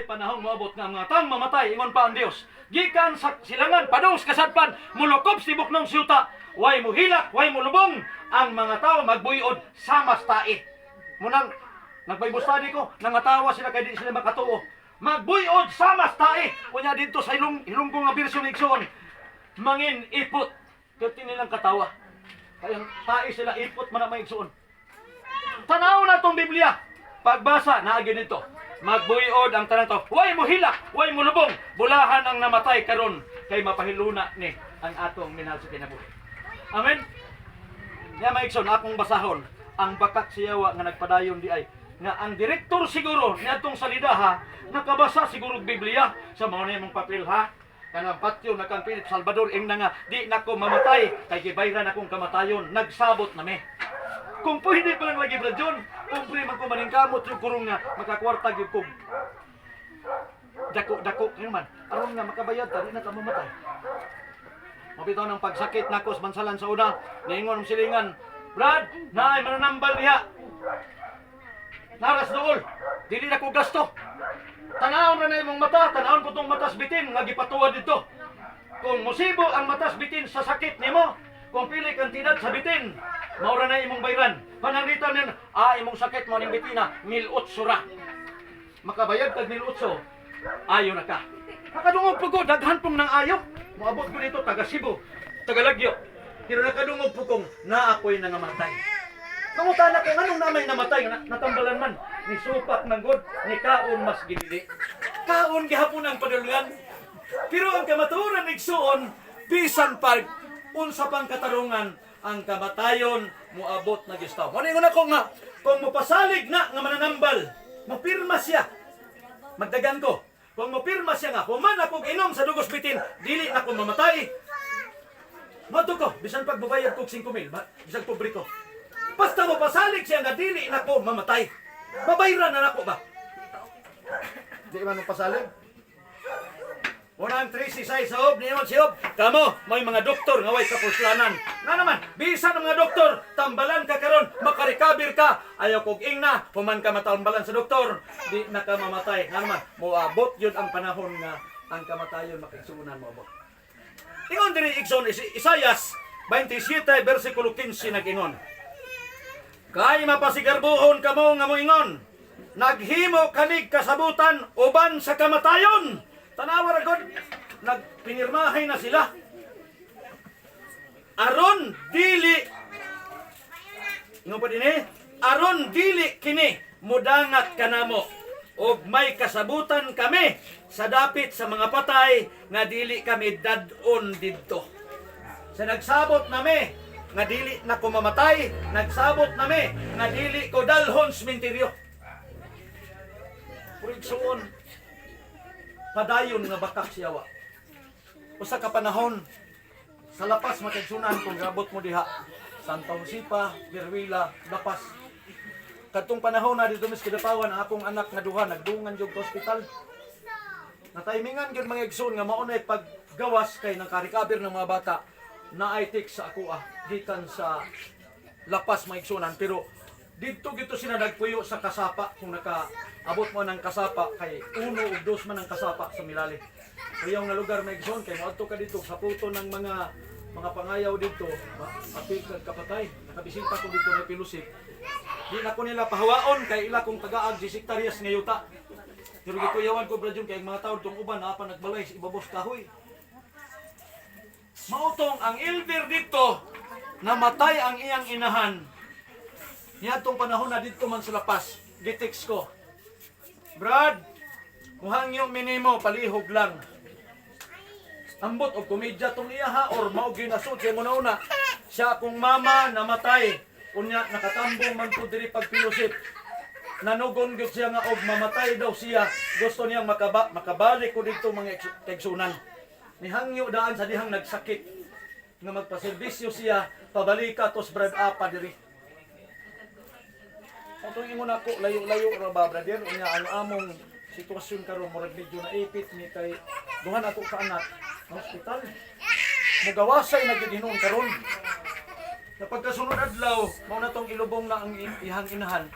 panahong moabot nga ang mga tang mamatay ingon pa ang Dios. Gikan sa silangan padung kasadpan mulokop si buknong siyuta. Way mo hilak, way mo lubong ang mga tao magbuyod sa mas tae. Munang nagbaybo study ko, nangatawa sila kay di sila makatuo. Magbuyod sa mas tae. Kunya dito sa hilungkong nga bersyon igsoon. Mangin ipot. Kati nilang katawa. Kaya tae sila ipot man ang igsoon. Tanaw na tong Biblia. Pagbasa naagi dito. Magbuyod ang tanan to. Way mo hilak, way mo lubong. Bulahan ang namatay karon kay mapahiluna ni ang atong minahal sa kinabuhi. Amen. Ya maigsoon akong basahon ang bakak siyawa nga nagpadayon di ay nga ang direktor siguro niadtong salidaha nakabasa siguro Biblia sa mga nimong papel ha. Kanang patyo na kang Philip Salvador ing nga di nako mamatay kay gibayran akong kamatayon nagsabot na me. Kung pwede pa lang lagi Brad John, kung pwede man ko maningkamot yung kurong nga makakwarta yung kong dako yun man. Aron nga makabayad ta, di na ka mamatay. Mabitaw ng pagsakit na ko sa bansalan sa una, naingon ang silingan, Brad, naay mananambal diha. Naras dool, dili na ko gasto. Tanawon na imong mata, tanawon ko tong matas bitin, nga gipatuwa dito. Kung musibo ang matas bitin sa sakit nimo, kung pili kantidad sa bitin, maura na imong bayran. Pananglitan nin, imong sakit mo ning bitina, 1,800 ra. Makabayad kag 1,800, ayo na ka. Nakadungog po ko, daghan pong nang ayo. Moabot ko dito, taga Cebu, taga Lagyo. Pero nakadungog po kong, na ako'y nangamatay. Nangutana ko, anong namay namatay? Natambalan man. Ni supak ng god, ni kaon mas gidili. Kaon gihapon ang padulungan. Pero ang kamaturan igsuon, bisan pag unsa pang katarungan, ang kamatayon moabot na gistaw. Moningon ako nga, kung mopasalig na nga mananambal, mopirma siya. Magdagan ko. Kung mopirma siya nga, human akong inom sa dugos bitin, dili ako mamatay. Mato ko, bisan pagbabayad ko 5,000, bisan pobre ko. Basta mopasalig siya nga dili nako mamatay. Mabayran na nako ba? Di man mopasalig? Unang 3 si Say Saob, niyon si Ob. Kamo, may mga doktor nga way kapuslanan. Nga naman, bisan ang mga doktor, tambalan ka karon, makarikabir ka. Ayaw kog ingna, human ka matambalan sa doktor, di na ka mamatay. Nga naman, moabot yun ang panahon nga ang kamatayon makiksunan mo abot. Ingon diri igsoon Isayas 27 bersikulo 15 nag-ingon. Kay mapasigarbuhon kamo nga moingon, naghimo kanig kasabutan uban sa kamatayon. Tanawa ra gud, nagpinirmahay na sila. Aron dili pa dinhi, aron dili kini mudangat kanamo og may kasabutan kami sa dapit sa mga patay nga dili kami dadon didto. Sa nagsabot nami nga dili na ko mamatay, nagsabot nami nga dili ko dalhon sa sementeryo. Purigsoon padayon nga bakak siyawa. Usa ka panahon sa lapas matagsunan kung gabot mo diha. Santa Lucipa, Virwila, Lapas. Kadtong panahon na dito mis Kidapawan ang akong anak nga duha nagdungan jud sa ospital. Nataymingan gyud mga igsoon nga mao nay paggawas kay nang karikabir ng mga bata na itik sa ako gikan sa Lapas mga igsunan pero dito sila nagpuyo sa kasapa kung nakaabot mo ng kasapa kay 1 o 2 man ang kasapa sa Milali. Ayaw nga lugar may igsoon kay moadto ka dito sa puto ng mga pangayaw dito, apil kag kapatay. Nakabisita ko dito na Pilusip. Di na ko nila pahawaon kay ila kong tagaag 10 hektaryas nga yuta. Pero gikuyawan ko Brad John kay mga tawo tong uban na pa nagbalay sa ibabos kahoy. Mautong ang elder dito namatay ang iyang inahan. Niadtong panahon na dito man sa Lapas, gitext ko. Brad, muhangyo minimo palihog lang. Ambot og komedya tong iya ha or mao ginasud kay mo na una. Siya akong mama namatay. Unya nakatambong man pud diri pagpilusip. Nanugon gyud siya nga og mamatay daw siya. Gusto niyang makabalik ko dito mga kaigsunan. Nihangyo daan sa dihang nagsakit nga magpaserbisyo siya pabalika tos Brad apa diri. Atong ingon ako layo-layo ra ba brother unya ang among sitwasyon karon murag medyo naipit ni kay duhan ako ka anak sa ospital. Mugawasay na gyud hinuon karon. Sa pagkasunod adlaw mao na tong ilubong na ang ihang inahan.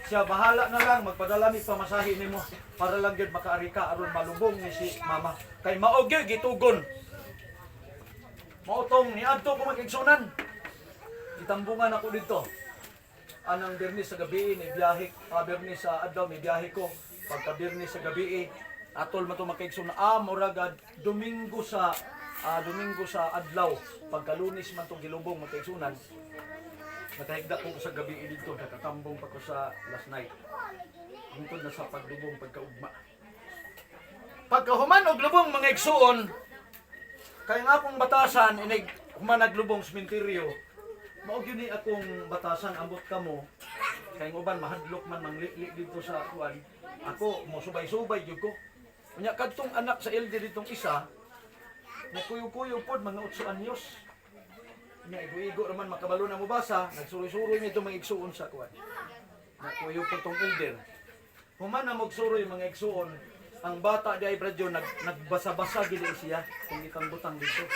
Siya bahala na lang magpadala ni pamasahe nimo para lang gyud makaari ka aron malubong ni si mama. Kay mao gyud gitugon. Mautong ni adto ko magigsunan. Gitambungan ako dito. Anang Biyernes sa gabi ni biyahe, Biyernes sa adlaw ni biyahe ko. Pagka Biyernes sa gabi atol man to makaigsunan. Muragad Domingo sa adlaw. Pagka Lunes man tong gilubong makaigsunan. Nakahigda ko sa gabi dito, nakatambong pa ko sa last night. Tungkol na sa paglubong pagkaugma. Pagkahuman og lubong mga igsuon, kaya nga akong batasan, inig human naglubong sementeryo, mao gyud ni akong batasan ambot kamo. Kay uban mahadlok man mangli dito sa kuan. Ako mo subay-subay gyud ko. Unya kadtong anak sa LD ditong isa, nakuyo-kuyo pod mga 8 anyos. Nya igo-igo naman makabalo na mo basa, nagsuroy-suroy nito mga igsuon sa kuan. Nakuyo po tong elder. Human na magsuroy mga igsuon, ang bata di ay bradyo nagbasa-basa gid siya kung itang butang dito.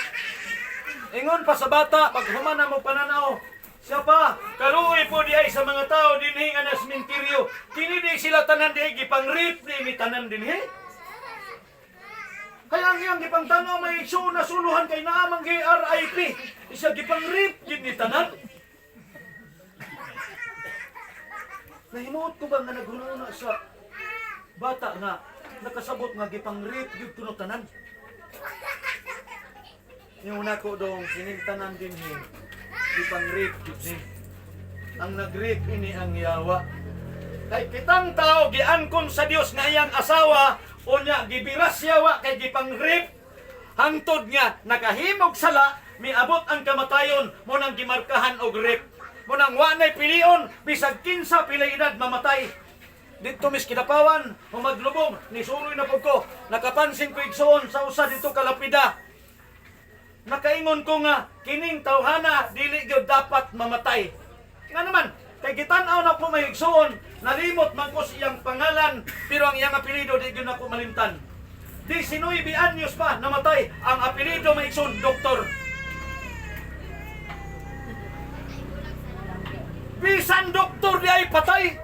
Ingon pa sa bata pag human na mo pananaw, siya pa kaluoy po di ay sa mga tao dinhi nga na sementeryo. Kini di sila tanan di gipang-rape ni tanan dinhi. Kaya ang iyang gipangtanaw may igsuon na suluhan kay naamang RIP. Isa gipang-rape gid ni tanan. Nahimuot ko ba nga naghununa sa bata nga nakasabot nga gipang-rape gid kuno tanan. Yung una ko dong sinintanan din ni gipang-rape gid ni. Ang nag-rape ini ang yawa. Kay kitang tao giangkon sa Dios nga iyang asawa unya gibiras yawa kay gipang-rape hangtod nga nakahimog sala miabot ang kamatayon mo nang gimarkahan og rape. Mo nang wa nay pilion bisag kinsa pila edad mamatay. Dito mis kinapawan, humaglubong, nisuloy na po ko. Nakapansin ko igsoon sa usa dito kalapida. Nakaingon ko nga, kining tawhana, dili gyud dapat mamatay. Nga naman, kay gitan-aw na ko may igsoon, nalimot man ko siyang pangalan, pero ang iyang apelido di gyud ako malimtan. 19 anyos pa namatay, ang apelido may igsoon, doktor. Bisan doktor di ay patay.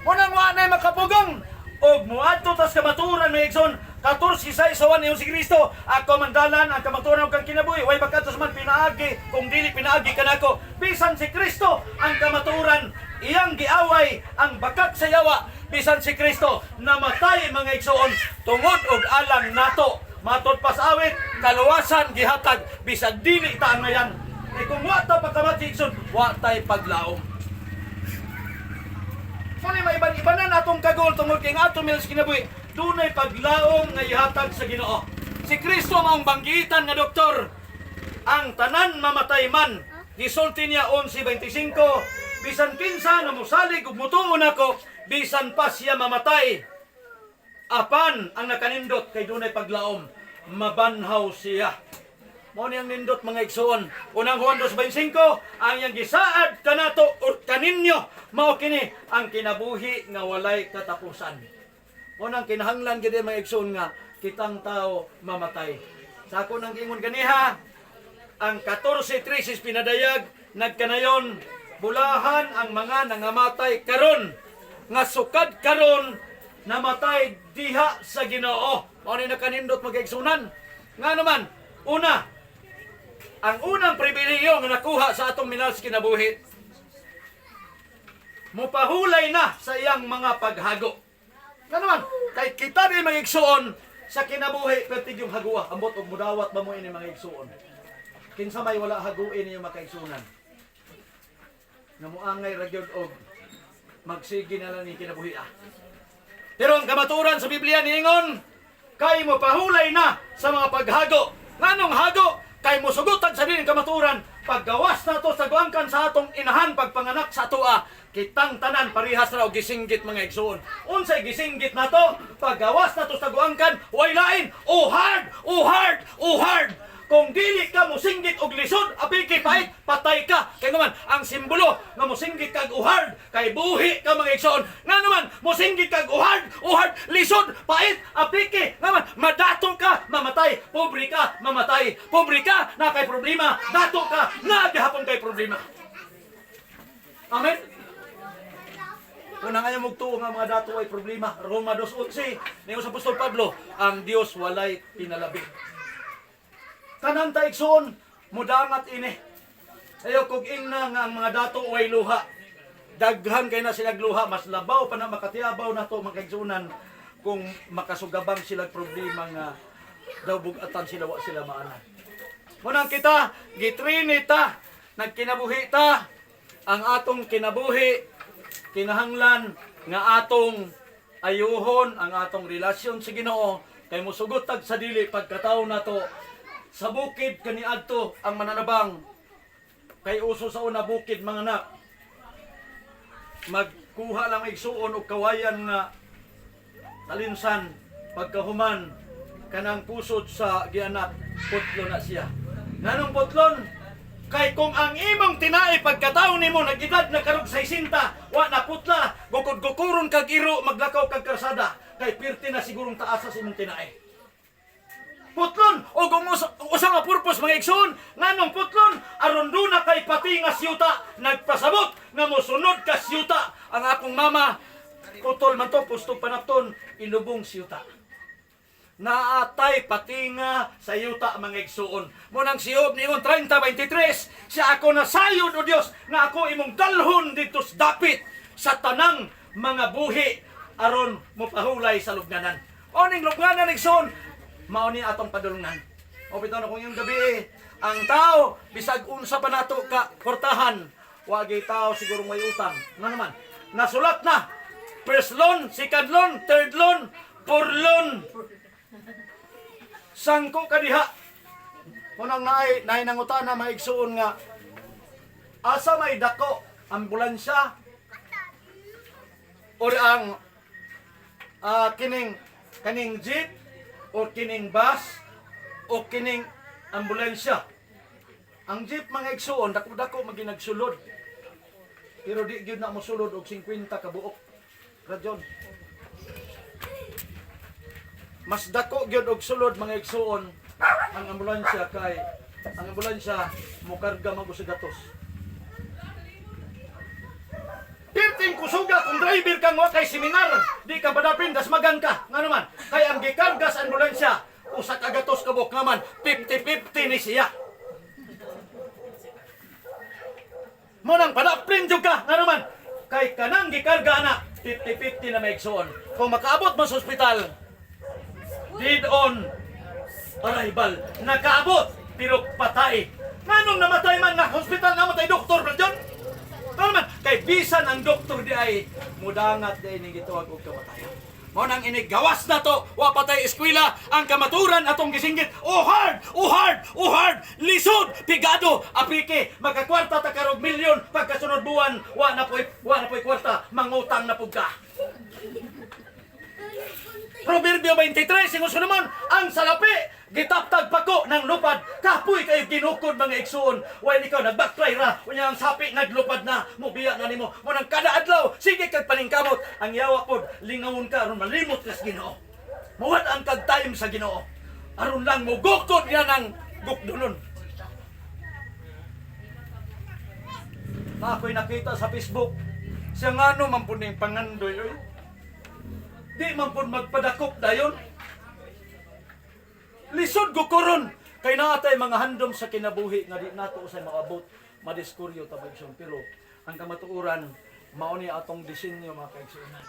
Munang wa nay makapugong og muadto tas kamaturan may igsoon 14 sa isawan ni si Kristo ako mandalan ang kamaturan kang kinabuhi way bakatos man pinaagi kung dili pinaagi kanako bisan si Kristo ang kamaturan iyang giaway ang bakat sa yawa bisan si Kristo namatay mga igsoon tungod og alang nato matud pas awit kaluwasan gihatag bisan dili ta ngayan kung wa ta pagkamatay igsoon wa tay paglaom. Kung may iban-ibanan atong kagol tungod kay nga atong milas kinabuhi, dunay paglaom nga ihatag sa Ginoo. Si Kristo maong banggitan nga doktor. Ang tanan mamatay man. Gisulti niya 11:25, bisan kinsa nga mosalig ug mutuon ako, bisan pa siya mamatay. Apan ang nakanindot kay dunay paglaom, mabanhaw siya. Mao niyang nindot mga igsoon. Unang Juan 2:25, ang yang gisaad kanato or kaninyo mao kini ang kinabuhi nga walay katapusan. Unang kinahanglan gid mga igsoon nga kitang tao mamatay. Sa ako nang ingon ganiha, ang 14:13 pinadayag nagkanayon bulahan ang mga nangamatay karon nga sukad karon namatay diha sa Ginoo. Mao ni nakanindot mga igsunan. Nga naman, una, ang unang pribilehiyo nga nakuha sa atong minas kinabuhi, mupahulay na sa iyang mga paghago. Nga naman, kay kita rin mga igsuon sa kinabuhi, pertig yung hagua, ambot og mudawat ba mo ini mga igsuon. Kinsa may wala haguin yung makaigsunan. Nga muangay ragyod og magsigi na lang ni kinabuhi. Pero ang kamaturan sa Biblia niingon, kay mo pahulay na sa mga paghago. Nganong hago? Kay mosugutan sa dining kamaturan, paggawas na to sa guangkan sa atong inahan pagpanganak sa atua, kitang tanan parihas ra og gisinggit mga igsoon. Unsay gisinggit nato? Paggawas na to sa guangkan, way lain, oh hard, oh hard, oh hard. Kung dili ka mo singgit og lisod, apiki pait, patay ka. Kaya naman, ang simbolo nga mo singgit kag uhard, kay buhi ka mga igsoon. Nga naman, mo singgit kag uhard, lisod, pait, apiki. Nga naman, madato ka, mamatay. Pobre ka, mamatay. Pobre ka, na kay problema. Dato ka, na gihapon kay problema. Amen? Una nga yung mugtuo nga mga dato ay problema. Roma 2:11, niyo sa Apostol Pablo, ang Dios walay pinalabi. Tanan ta igsoon, mudangat ini. Ayo kog ingna nga ang mga dato ay luha. Daghan kay na sila luha, mas labaw pa na makatiabaw na to mga igsunan kung makasugabang sila problema nga daw bugatan sila wa sila maanan. Munang kita gitrinita, nagkinabuhi ta ang atong kinabuhi, kinahanglan nga atong ayuhon ang atong relasyon sa Ginoo kay mosugot tag sa dili pagkataon nato sa bukid kaniadto ang mananabang kay uso sa una bukid mga anak magkuha lang igsuon og kawayan nga talinsan pagkahuman kanang pusod sa gianak putlon na siya. Nganong putlon? Kay kung ang imong tinae pagkataon nimo nag-edad na karog 60, wa na putla, gukod-gukuron kag iro maglakaw kag karsada, kay pirti na sigurong taasa sa imong tinae. Putlon o kung usa nga purpose mga igsoon, nganong putlon aron do na kay pati nga siyuta nagpasabot nga mosunod ka siyuta. Ang akong mama putol man to pustog panapton ilubong siyuta. Naatay pati nga sa yuta mga igsuon. Munang siyob niyon 30:23, siya ako nasayod o Dios na ako imong dalhon dito sa dapit sa tanang mga buhi aron mopahulay sa lubnganan. Oning lubnganan igsoon, mao ni atong padulungan. O bitaw na kung yung gabi ang tao bisag unsa pa nato ka portahan, wagi tao siguro may utang. Nga naman, nasulat na first loan, second loan, third loan, fourth loan. Sangko kadiha. Unang naay nangutana maigsuon nga asa may dako ambulansya or ang kining jeep o kining bus o kining ambulansya. Ang jeep mga igsuon dako-dako maginagsulod. Pero di gyud na mosulod og 50 ka buok. Radyon. Mas dako gyud og sulod mga igsuon ang ambulansya kay ang ambulansya mokarga mago sa gatos. Pirting kusuga kung driver kang wa kay seminar, di ka badapin das magan ka. Nga naman, kay ang gikarga sa ambulansya usa ka gatos ka buok naman 50-50 ni siya. Mo nang padapin jud ka nga naman kay kanang gikarga na 50-50 na may igsuon. Kung makaabot mo sa ospital, dead on arrival. Nakaabot, pero patay. Nganong namatay man na hospital namatay doktor ba dyan? Ano man, kay bisan ang doktor di ay mudangat di ay gituwag og kamatayan. Mo nang inigawas na to, wa patay eskwela, ang kamaturan atong gisinggit. Oh hard! Oh hard! Oh hard! Lisod! Pigado! Apike! Magkakwarta ta karog milyon pagkasunod buwan, wa na po'y kwarta, mangutang na pug ka. Proverbio 23, singuso naman, ang salapi, gitaptag pako ng lupad, kapoy kayo ginukod mga igsuon, while ikaw nag-backfly ra, kunya ang sapi naglupad na, mubiya na nimo, munang kada adlaw, sige kag paningkamot, ang yawa pod, lingawon ka, aron malimot kas Ginoo. Muwat ang kag time sa Ginoo, aron lang mo gukod yan ang gukdunon. Ako'y nakita sa Facebook, siya nga no man po ning pangandoy, oy. Di man po magpadakop dayon. Lisod gukuron kay naatay mga handom sa kinabuhi nga di nato usay maabot madiskuryo tabagson pero ang kamatuoran mao ni atong disenyo mga kaigsuonan.